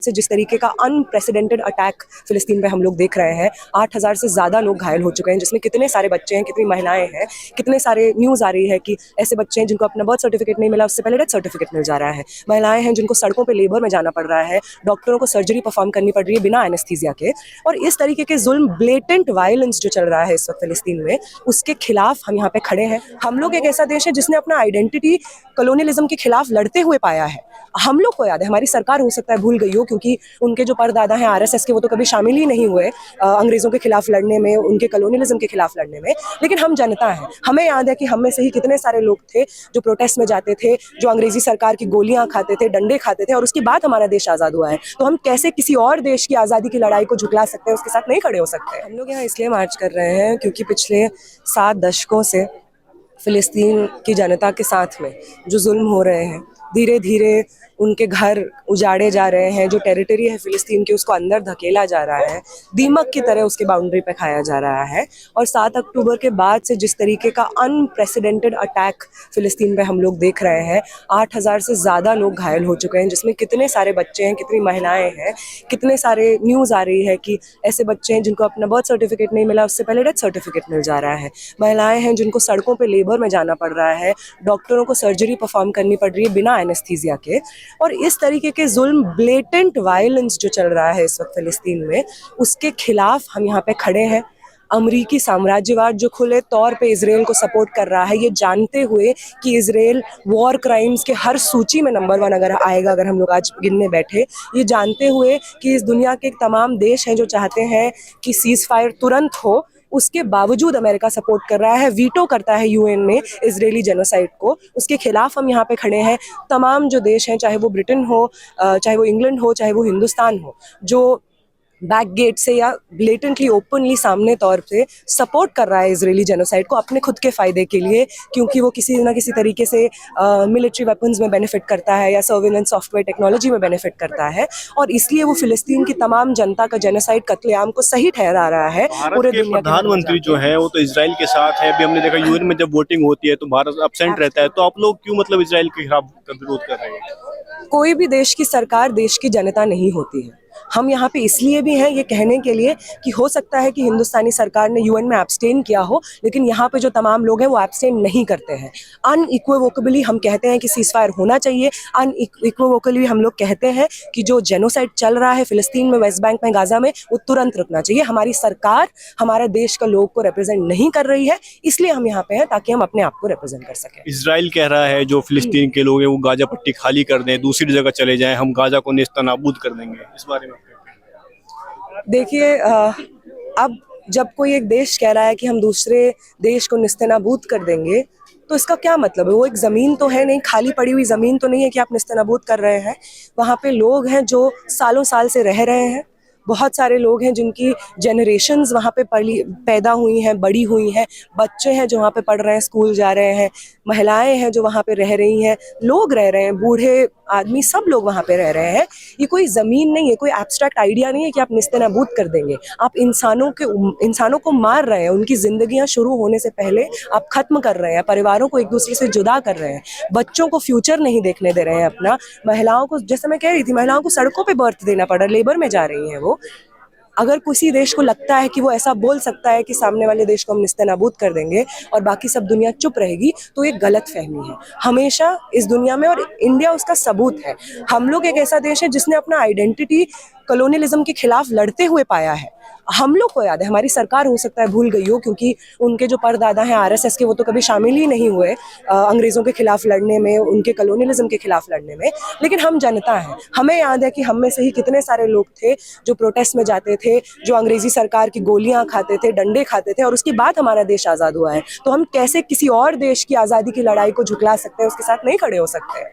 से जिस तरीके का अनप्रेसिडेंटेड अटैक फिलिस्तीन पे हम लोग देख रहे हैं, 8,000 से ज़्यादा लोग घायल हो चुके हैं, जिसमें कितने सारे बच्चे हैं, कितनी महिलाएं हैं, कितने सारे न्यूज़ आ रही है कि ऐसे बच्चे हैं जिनको अपना बर्थ सर्टिफिकेट नहीं मिला, उससे पहले डेथ सर्टिफिकेट मिल जा रहा है। महिलाएं हैं जिनको सड़कों पर लेबर में जाना पड़ रहा है, डॉक्टरों को सर्जरी परफॉर्म करनी पड़ रही है बिना एनेस्थीसिया के। और इस तरीके के जुल्म, ब्लेटेंट वायलेंस जो चल रहा है इस वक्त फिलिस्तीन में, उसके खिलाफ हम यहाँ पे खड़े हैं। हम लोग एक ऐसा देश है जिसने अपना आइडेंटिटी कॉलोनियलिज्म के खिलाफ लड़ते हुए पाया है। हम लोग को याद है, हमारी सरकार हो सकता है भूल गई हो, क्योंकि उनके जो परदादा हैं आरएसएस के, वो तो कभी शामिल ही नहीं हुए अंग्रेजों के खिलाफ लड़ने में, उनके कॉलोनियलिज्म के खिलाफ लड़ने में। लेकिन हम जनता हैं, हमें याद है कि हम में से ही कितने सारे लोग थे जो प्रोटेस्ट में जाते थे, जो अंग्रेजी सरकार की गोलियां खाते थे, डंडे खाते थे, और उसके बाद हमारा देश आज़ाद हुआ है। तो हम कैसे किसी और देश की आज़ादी की लड़ाई को झुकला सकते हैं, उसके साथ नहीं खड़े हो सकते। हम लोग यहाँ इसलिए मार्च कर रहे हैं क्योंकि पिछले 7 दशकों से फ़िलिस्तीन की जनता के साथ में जो जुल्म हो रहे हैं, धीरे धीरे उनके घर उजाड़े जा रहे हैं, जो टेरिटरी है फ़िलिस्तीन की उसको अंदर धकेला जा रहा है, दीमक की तरह उसके बाउंड्री पे खाया जा रहा है। और 7 अक्टूबर के बाद से जिस तरीके का अनप्रेसिडेंटेड अटैक फ़िलिस्तीन पे हम लोग देख रहे हैं, 8,000 से ज़्यादा लोग घायल हो चुके हैं, जिसमें कितने सारे बच्चे हैं, कितनी महिलाएं हैं, कितने सारे न्यूज़ आ रही है कि ऐसे बच्चे हैं जिनको अपना बर्थ सर्टिफिकेट नहीं मिला, उससे पहले डेथ सर्टिफिकेट मिल जा रहा है। महिलाएं हैं जिनको सड़कों पर लेबर में जाना पड़ रहा है, डॉक्टरों को सर्जरी परफॉर्म करनी पड़ रही है बिना एनेस्थीसिया के। और इस तरीके के जुल्म, ब्लेटेंट वायलेंस जो चल रहा है इस वक्त फिलिस्तीन में, उसके खिलाफ हम यहाँ पे खड़े हैं। अमरीकी साम्राज्यवाद जो खुले तौर पे इजराइल को सपोर्ट कर रहा है, ये जानते हुए कि इजराइल वॉर क्राइम्स के हर सूची में नंबर 1 अगर आएगा, अगर हम लोग आज गिनने बैठे, ये जानते हुए कि इस दुनिया के तमाम देश हैं जो चाहते हैं कि सीज फायर तुरंत हो, उसके बावजूद अमेरिका सपोर्ट कर रहा है, वीटो करता है यूएन में इजरायली जेनोसाइड को। उसके खिलाफ हम यहाँ पे खड़े हैं। तमाम जो देश हैं, चाहे वो ब्रिटेन हो, चाहे वो इंग्लैंड हो, चाहे वो हिंदुस्तान हो, जो बैक गेट से या ब्लेटेंटली ओपनली सामने तौर पे सपोर्ट कर रहा है इजरायली जेनोसाइड को अपने खुद के फ़ायदे के लिए, क्योंकि वो किसी ना किसी तरीके से मिलिट्री वेपन्स में बेनिफिट करता है या सर्विलेंस सॉफ्टवेयर टेक्नोलॉजी में बेनिफिट करता है। और इसलिए वो फिलिस्तीन की तमाम जनता का जेनोसाइड, कत्लेआम को सही ठहरा रहा है। पूरे दुनिया के प्रधानमंत्री जो है वो तो इजराइल के साथ है। अभी हमने देखा यूएन में जब वोटिंग होती है तो भारत एब्सेंट रहता है, तो आप लोग क्यों मतलब इजराइल के खिलाफ विरोध कर रहे हैं? कोई भी देश की सरकार देश की जनता नहीं होती है। हम यहाँ पे इसलिए भी हैं ये कहने के लिए कि हो सकता है कि हिंदुस्तानी सरकार ने यूएन में एब्सटेन किया हो, लेकिन यहाँ पे जो तमाम लोग हैं वो एब्सटेन नहीं करते हैं। अनइक्वेवोकली हम कहते हैं कि सीज फायर होना चाहिए। अनइक्वेवोकली हम लोग कहते हैं कि जो जेनोसाइड चल रहा है फिलिस्तीन में, वेस्ट बैंक में, गाजा में, वो तुरंत रुकना चाहिए। हमारी सरकार हमारे देश का लोग को रिप्रेजेंट नहीं कर रही है, इसलिए हम यहाँ पे हैं ताकि हम अपने आप को रिप्रेजेंट कर सकें। इजराइल कह रहा है जो फिलिस्तीन के लोग हैं वो गाजा पट्टी खाली कर दें, दूसरी जगह चले जाएं, हम गाजा को नेस्तनाबूद कर देंगे। इस बारे में देखिए, अब जब कोई एक देश कह रहा है कि हम दूसरे देश को निस्तेनाबूद कर देंगे, तो इसका क्या मतलब है? वो एक ज़मीन तो है नहीं, खाली पड़ी हुई ज़मीन तो नहीं है कि आप निस्तेनाबूद कर रहे हैं। वहाँ पे लोग हैं जो सालों साल से रह रहे हैं। बहुत सारे लोग हैं जिनकी जनरेशन्स वहाँ पे पैदा हुई हैं, बड़ी हुई हैं। बच्चे हैं जो वहाँ पे पढ़ रहे हैं, स्कूल जा रहे हैं। महिलाएं हैं जो वहाँ पे रह रही हैं, लोग रह रहे हैं, बूढ़े आदमी, सब लोग वहाँ पे रह रहे हैं। ये कोई ज़मीन नहीं है, कोई एब्स्ट्रैक्ट आइडिया नहीं है कि आप निस्तेनाबूद कर देंगे। आप इंसानों को मार रहे हैं, उनकी ज़िंदगियाँ शुरू होने से पहले आप ख़त्म कर रहे हैं, परिवारों को एक दूसरे से जुदा कर रहे हैं, बच्चों को फ्यूचर नहीं देखने दे रहे हैं अपना। महिलाओं को, जैसे मैं कह रही थी, महिलाओं को सड़कों पर बर्थ देना पड़ रहा है, लेबर में जा रही हैं वो। अगर किसी देश को लगता है कि वो ऐसा बोल सकता है कि सामने वाले देश को हम निस्तेनाबूद कर देंगे और बाकी सब दुनिया चुप रहेगी, तो ये गलत फहमी है हमेशा इस दुनिया में, और इंडिया उसका सबूत है। हम लोग एक ऐसा देश है जिसने अपना आइडेंटिटी कॉलोनियलिज्म के खिलाफ लड़ते हुए पाया है। हम लोग को याद है, हमारी सरकार हो सकता है भूल गई हो, क्योंकि उनके जो परदादा हैं आरएसएस के, वो तो कभी शामिल ही नहीं हुए अंग्रेज़ों के खिलाफ लड़ने में, उनके कॉलोनियलिज्म के खिलाफ लड़ने में। लेकिन हम जनता हैं, हमें याद है कि हम में से ही कितने सारे लोग थे जो प्रोटेस्ट में जाते थे, जो अंग्रेजी सरकार की गोलियां खाते थे, डंडे खाते थे, और उसके बाद हमारा देश आज़ाद हुआ है। तो हम कैसे किसी और देश की आज़ादी की लड़ाई को झुकला सकते हैं, उसके साथ नहीं खड़े हो सकते।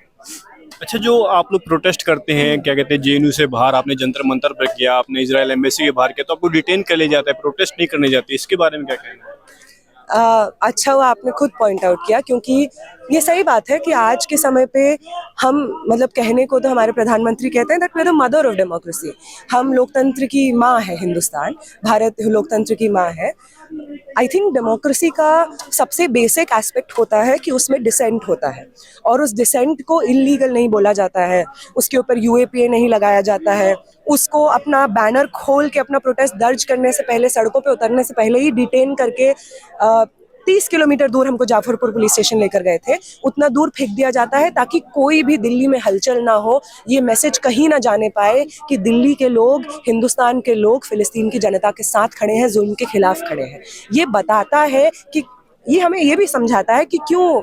अच्छा, जो आप लोग प्रोटेस्ट करते हैं, क्या कहते हैं, जेएनयू से बाहर आपने जंतर मंतर पर किया, आपने इजराइल एम्बेसी के बाहर किया, तो आपको डिटेन कर ले जाता है, प्रोटेस्ट नहीं करने जाते, इसके बारे में क्या कहना है? अच्छा हुआ आपने खुद पॉइंट आउट किया, क्योंकि ये सही बात है कि आज के समय पे हम, मतलब कहने को तो हमारे प्रधानमंत्री कहते हैं that we are the mother of democracy. हम लोकतंत्र की माँ है हिंदुस्तान, भारत लोकतंत्र की माँ है। आई थिंक डेमोक्रेसी का सबसे बेसिक एस्पेक्ट होता है कि उसमें डिसेंट होता है, और उस डिसेंट को इलीगल नहीं बोला जाता है, उसके ऊपर यूएपीए नहीं लगाया जाता है, उसको अपना बैनर खोल के अपना प्रोटेस्ट दर्ज करने से पहले, सड़कों पे उतरने से पहले ही डिटेन करके 30 किलोमीटर दूर हमको जाफरपुर पुलिस स्टेशन लेकर गए थे, उतना दूर फेंक दिया जाता है ताकि कोई भी दिल्ली में हलचल ना हो, ये मैसेज कहीं ना जाने पाए कि दिल्ली के लोग, हिंदुस्तान के लोग फिलिस्तीन की जनता के साथ खड़े हैं, जुल्म के खिलाफ खड़े हैं। ये बताता है कि, ये हमें ये भी समझाता है कि क्यों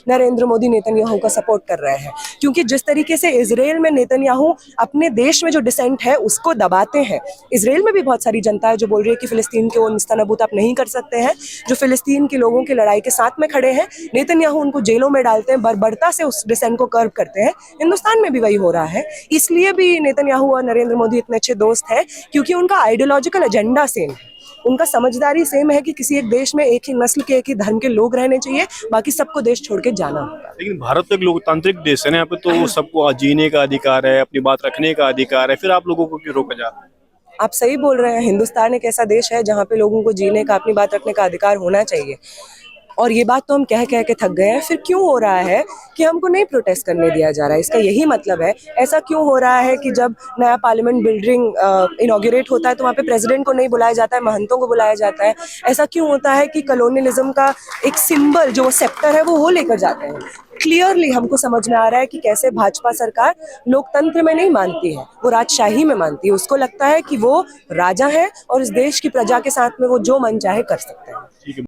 नरेंद्र मोदी नेतन्याहू का सपोर्ट कर रहे हैं, क्योंकि जिस तरीके से इजराइल में नेतन्याहू अपने देश में जो डिसेंट है उसको दबाते हैं, इजराइल में भी बहुत सारी जनता है जो बोल रही है कि फिलिस्तीन को निस्तनाबूत आप नहीं कर सकते हैं, जो फिलिस्तीन के लोगों की लड़ाई के साथ में खड़े हैं, नेतन्याहू उनको जेलों में डालते हैं, बर्बरता से उस डिसेंट को कर्व करते हैं। हिंदुस्तान में भी वही हो रहा है, इसलिए भी नेतन्याहू और नरेंद्र मोदी इतने अच्छे दोस्त हैं क्योंकि उनका आइडियोलॉजिकल एजेंडा सेम है, उनका समझदारी सेम है कि किसी एक देश में एक ही नस्ल के, एक ही धर्म के लोग रहने चाहिए, बाकी सबको देश छोड़ के जाना होगा। लेकिन भारत तो एक लोकतांत्रिक देश है ना, यहाँ पे तो सबको जीने का अधिकार है, अपनी बात रखने का अधिकार है, फिर आप लोगों को क्यों रोका जा रहा है? आप सही बोल रहे हैं, हिंदुस्तान एक ऐसा देश है जहाँ पे लोगों को जीने का, अपनी बात रखने का अधिकार होना चाहिए, और ये बात तो हम कह कह के थक गए हैं। फिर क्यों हो रहा है कि हमको नहीं प्रोटेस्ट करने दिया जा रहा है? इसका यही मतलब है। ऐसा क्यों हो रहा है कि जब नया पार्लियामेंट बिल्डिंग इनॉग्रेट होता है तो वहाँ पे प्रेसिडेंट को नहीं बुलाया जाता है, महंतों को बुलाया जाता है? ऐसा क्यों होता है कि कॉलोनियलिज्म का एक सिंबल जो सेक्टर है वो लेकर जाते हैं? क्लियरली हमको समझ में आ रहा है कि कैसे भाजपा सरकार लोकतंत्र में नहीं मानती है, वो राजशाही में मानती है। उसको लगता है कि वो राजा है और इस देश की प्रजा के साथ में वो जो मन चाहे कर सकते हैं। ठीक है।